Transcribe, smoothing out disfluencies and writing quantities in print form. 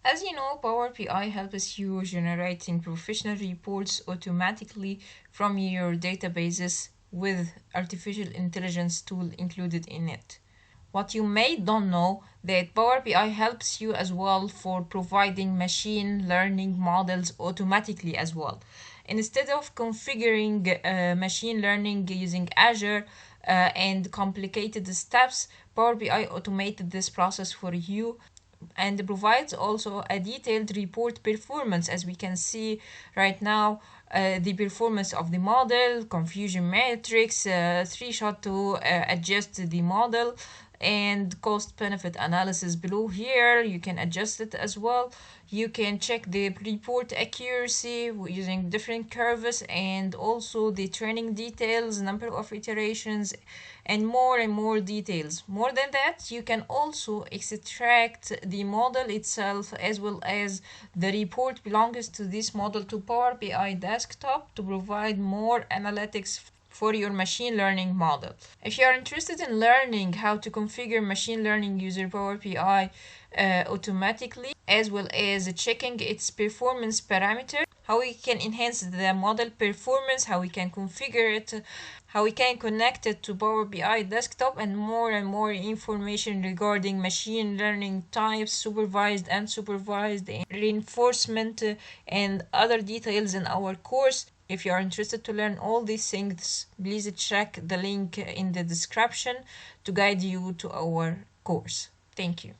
As you know, Power BI helps you generating professional reports automatically from your databases with artificial intelligence tool included in it. What you may don't know that Power BI helps you as well for providing machine learning models automatically as well. Instead of configuring machine learning using Azure and complicated steps, Power BI automated this process for you and provides also a detailed report performance, as we can see right now, the performance of the model, confusion matrix, three shot to adjust the model, and cost benefit analysis below here. You can adjust it as well. You can check the report accuracy using different curves, and also the training details, number of iterations, and more details. More than that, you can also extract the model itself as well as the report belongs to this model to Power BI desktop to provide more analytics for your machine learning model. If you are interested in learning how to configure machine learning using Power BI automatically, as well as checking its performance parameter, how we can enhance the model performance, how we can configure it, how we can connect it to Power BI desktop, and more information regarding machine learning types, supervised and unsupervised, and reinforcement, and other details in our course. If you are interested to learn all these things, please check the link in the description to guide you to our course. Thank you.